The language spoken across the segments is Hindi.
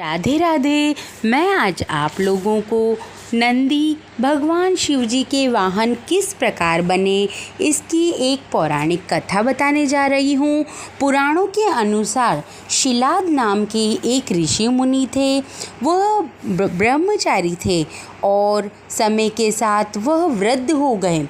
राधे राधे। मैं आज आप लोगों को नंदी भगवान शिव जी के वाहन किस प्रकार बने इसकी एक पौराणिक कथा बताने जा रही हूँ। पुराणों के अनुसार शिलाद नाम के एक ऋषि मुनि थे। वह ब्रह्मचारी थे और समय के साथ वह वृद्ध हो गए।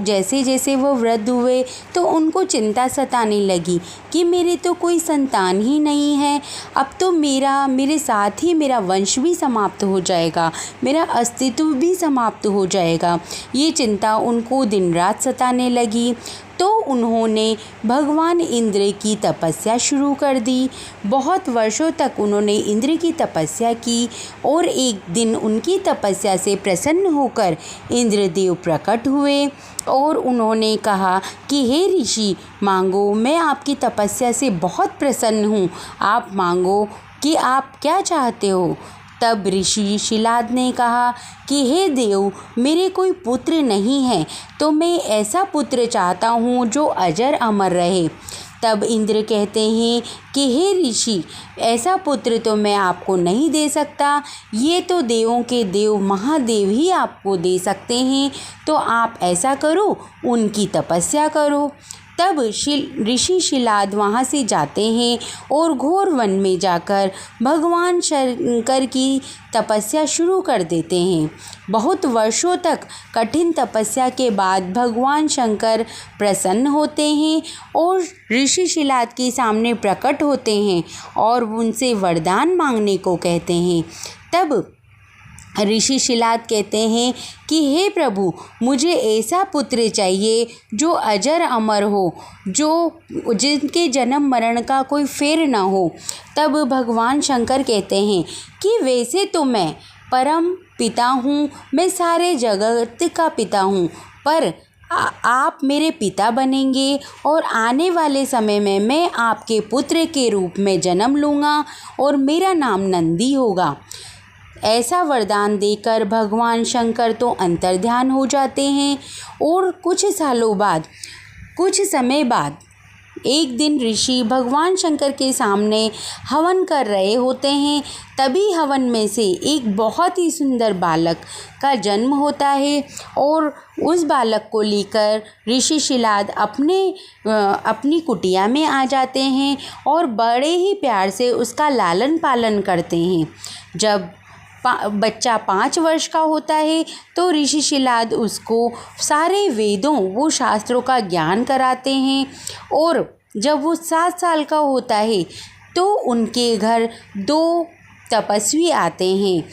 जैसे जैसे वह वृद्ध हुए तो उनको चिंता सताने लगी कि मेरे तो कोई संतान ही नहीं है। अब तो मेरे साथ ही मेरा वंश भी समाप्त हो जाएगा, मेरा अस्तित्व भी समाप्त हो जाएगा। ये चिंता उनको दिन रात सताने लगी। तो उन्होंने भगवान इंद्र की तपस्या शुरू कर दी। बहुत वर्षों तक उन्होंने इंद्र की तपस्या की और एक दिन उनकी तपस्या से प्रसन्न होकर इंद्रदेव प्रकट हुए और उन्होंने कहा कि हे ऋषि, मांगो, मैं आपकी तपस्या से बहुत प्रसन्न हूँ। आप मांगो कि आप क्या चाहते हो। तब ऋषि शिलाद ने कहा कि हे देव, मेरे कोई पुत्र नहीं है, तो मैं ऐसा पुत्र चाहता हूँ जो अजर अमर रहे। तब इंद्र कहते हैं कि हे ऋषि, ऐसा पुत्र तो मैं आपको नहीं दे सकता, ये तो देवों के देव महादेव ही आपको दे सकते हैं। तो आप ऐसा करो, उनकी तपस्या करो। तब ऋषि शिलाद वहाँ से जाते हैं और घोर वन में जाकर भगवान शंकर की तपस्या शुरू कर देते हैं। बहुत वर्षों तक कठिन तपस्या के बाद भगवान शंकर प्रसन्न होते हैं और ऋषि शिलाद के सामने प्रकट होते हैं और उनसे वरदान मांगने को कहते हैं। तब ऋषि शिलाद कहते हैं कि हे प्रभु, मुझे ऐसा पुत्र चाहिए जो अजर अमर हो, जिनके जन्म मरण का कोई फेर न हो। तब भगवान शंकर कहते हैं कि वैसे तो मैं परम पिता हूँ, मैं सारे जगत का पिता हूँ, पर आप मेरे पिता बनेंगे और आने वाले समय में मैं आपके पुत्र के रूप में जन्म लूँगा और मेरा नाम नंदी होगा। ऐसा वरदान देकर भगवान शंकर तो अंतर्ध्यान हो जाते हैं और कुछ समय बाद एक दिन ऋषि भगवान शंकर के सामने हवन कर रहे होते हैं। तभी हवन में से एक बहुत ही सुंदर बालक का जन्म होता है और उस बालक को लेकर ऋषि शिलाद अपनी कुटिया में आ जाते हैं और बड़े ही प्यार से उसका लालन पालन करते हैं। जब बच्चा 5 वर्ष का होता है तो ऋषि शिलाद उसको सारे वेदों वो शास्त्रों का ज्ञान कराते हैं और जब वो 7 साल का होता है तो उनके घर 2 तपस्वी आते हैं,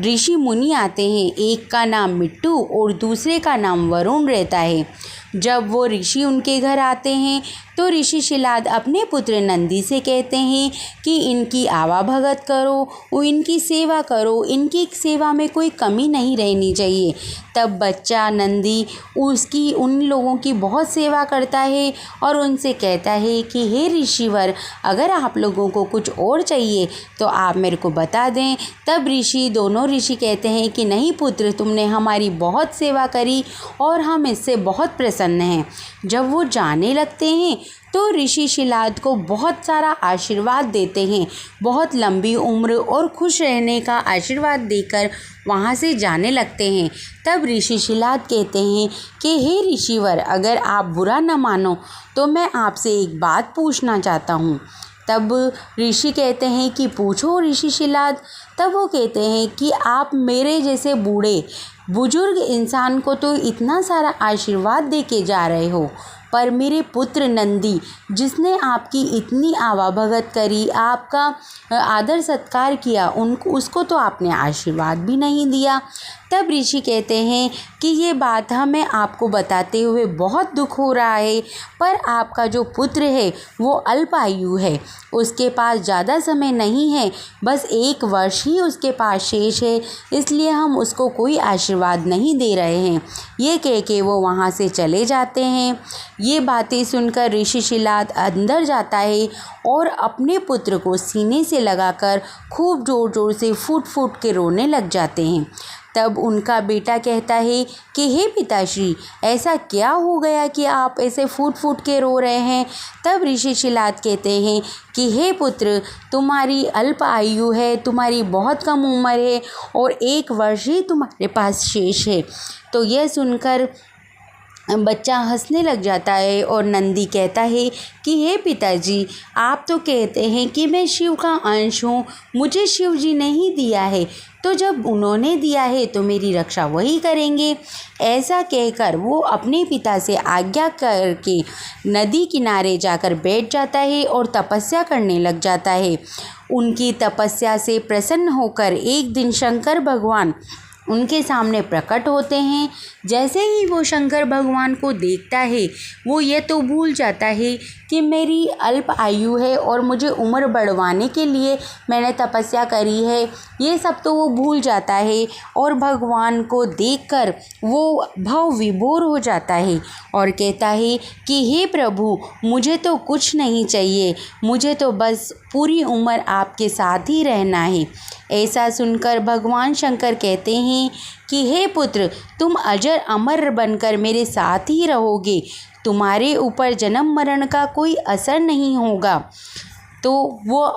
ऋषि मुनि आते हैं। एक का नाम मिट्टू और दूसरे का नाम वरुण रहता है। जब वो ऋषि उनके घर आते हैं तो ऋषि शिलाद अपने पुत्र नंदी से कहते हैं कि इनकी आवा भगत करो, इनकी सेवा करो, इनकी सेवा में कोई कमी नहीं रहनी चाहिए। तब बच्चा नंदी उन लोगों की बहुत सेवा करता है और उनसे कहता है कि हे ऋषिवर, अगर आप लोगों को कुछ और चाहिए तो आप मेरे को बता दें। तब दोनों ऋषि कहते हैं कि नहीं पुत्र, तुमने हमारी बहुत सेवा करी और हम इससे बहुत प्रसन्न हैं। जब वो जाने लगते हैं तो ऋषि शिलाद को बहुत सारा आशीर्वाद देते हैं, बहुत लंबी उम्र और खुश रहने का आशीर्वाद देकर वहाँ से जाने लगते हैं। तब ऋषि शिलाद कहते हैं कि हे ऋषिवर, अगर आप बुरा न मानो तो मैं आपसे एक बात पूछना चाहता हूँ। तब ऋषि कहते हैं कि पूछो ऋषि शिलाद। तब वो कहते हैं कि आप मेरे जैसे बूढ़े बुजुर्ग इंसान को तो इतना सारा आशीर्वाद दे के जा रहे हो, पर मेरे पुत्र नंदी, जिसने आपकी इतनी आवा भगत करी, आपका आदर सत्कार किया, उसको तो आपने आशीर्वाद भी नहीं दिया। तब ऋषि कहते हैं कि ये बात हमें आपको बताते हुए बहुत दुख हो रहा है, पर आपका जो पुत्र है वो अल्पायु है, उसके पास ज़्यादा समय नहीं है, बस 1 वर्ष ही उसके पास शेष है, इसलिए हम उसको कोई आशीर्वाद नहीं दे रहे हैं। ये कह के वो वहाँ से चले जाते हैं। ये बातें सुनकर ऋषि शिलाद अंदर जाता है और अपने पुत्र को सीने से लगाकर खूब ज़ोर ज़ोर से फूट फूट के रोने लग जाते हैं। तब उनका बेटा कहता है कि हे पिताश्री, ऐसा क्या हो गया कि आप ऐसे फूट फूट के रो रहे हैं। तब ऋषि शिलाद कहते हैं कि हे पुत्र, तुम्हारी अल्प आयु है, तुम्हारी बहुत कम उम्र है और 1 वर्ष ही तुम्हारे पास शेष है। तो यह सुनकर बच्चा हंसने लग जाता है और नंदी कहता है कि हे पिताजी, आप तो कहते हैं कि मैं शिव का अंश हूँ, मुझे शिव जी ने ही दिया है, तो जब उन्होंने दिया है तो मेरी रक्षा वही करेंगे। ऐसा कहकर वो अपने पिता से आज्ञा करके नदी किनारे जाकर बैठ जाता है और तपस्या करने लग जाता है। उनकी तपस्या से प्रसन्न होकर एक दिन शंकर भगवान उनके सामने प्रकट होते हैं। जैसे ही वो शंकर भगवान को देखता है, वो ये तो भूल जाता है कि मेरी अल्प आयु है और मुझे उम्र बढ़वाने के लिए मैंने तपस्या करी है, ये सब तो वो भूल जाता है और भगवान को देखकर वो भाव विभोर हो जाता है और कहता है कि हे प्रभु, मुझे तो कुछ नहीं चाहिए, मुझे तो बस पूरी उम्र आपके साथ ही रहना है। ऐसा सुनकर भगवान शंकर कहते हैं कि हे पुत्र, तुम अजर अमर बनकर मेरे साथ ही रहोगे, तुम्हारे ऊपर जन्म मरण का कोई असर नहीं होगा। तो वो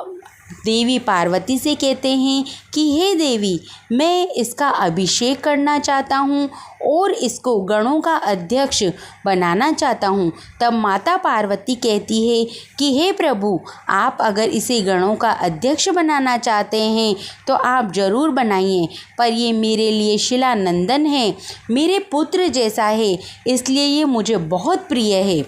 देवी पार्वती से कहते हैं कि हे देवी, मैं इसका अभिषेक करना चाहता हूँ और इसको गणों का अध्यक्ष बनाना चाहता हूँ। तब माता पार्वती कहती है कि हे प्रभु, आप अगर इसे गणों का अध्यक्ष बनाना चाहते हैं तो आप ज़रूर बनाइए, पर ये मेरे लिए शिलानंदन है, मेरे पुत्र जैसा है, इसलिए ये मुझे बहुत प्रिय है।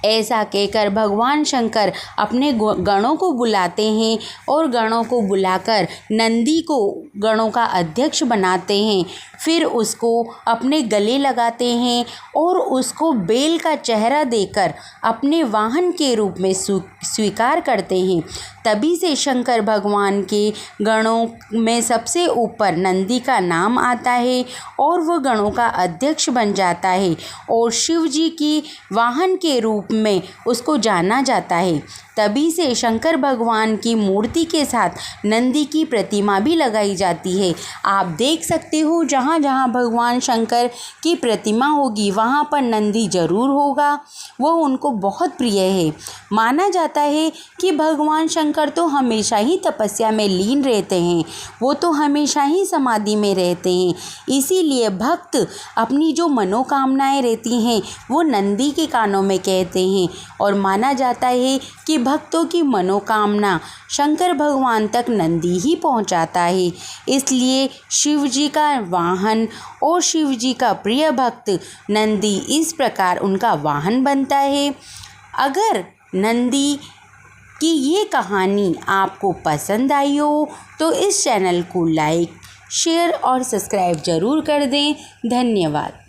ऐसा कहकर भगवान शंकर अपने गणों को बुलाते हैं और गणों को बुलाकर नंदी को गणों का अध्यक्ष बनाते हैं। फिर उसको अपने गले लगाते हैं और उसको बेल का चेहरा देकर अपने वाहन के रूप में स्वीकार करते हैं। तभी से शंकर भगवान के गणों में सबसे ऊपर नंदी का नाम आता है और वह गणों का अध्यक्ष बन जाता है और शिव जी की वाहन के रूप में उसको जाना जाता है। तभी से शंकर भगवान की मूर्ति के साथ नंदी की प्रतिमा भी लगाई जाती है। आप देख सकते हो, जहाँ जहाँ भगवान शंकर की प्रतिमा होगी वहाँ पर नंदी जरूर होगा, वो उनको बहुत प्रिय है। माना जाता है कि भगवान शंकर तो हमेशा ही तपस्या में लीन रहते हैं, वो तो हमेशा ही समाधि में रहते हैं, इसीलिए भक्त अपनी जो मनोकामनाएं रहती हैं वो नंदी के कानों में कहते हैं और माना जाता है कि भक्तों की मनोकामना शंकर भगवान तक नंदी ही पहुंचाता है। इसलिए शिव जी का वाहन और शिव जी का प्रिय भक्त नंदी इस प्रकार उनका वाहन बनता है। अगर नंदी कि ये कहानी आपको पसंद आई हो तो इस चैनल को लाइक, शेयर और सब्सक्राइब ज़रूर कर दें। धन्यवाद।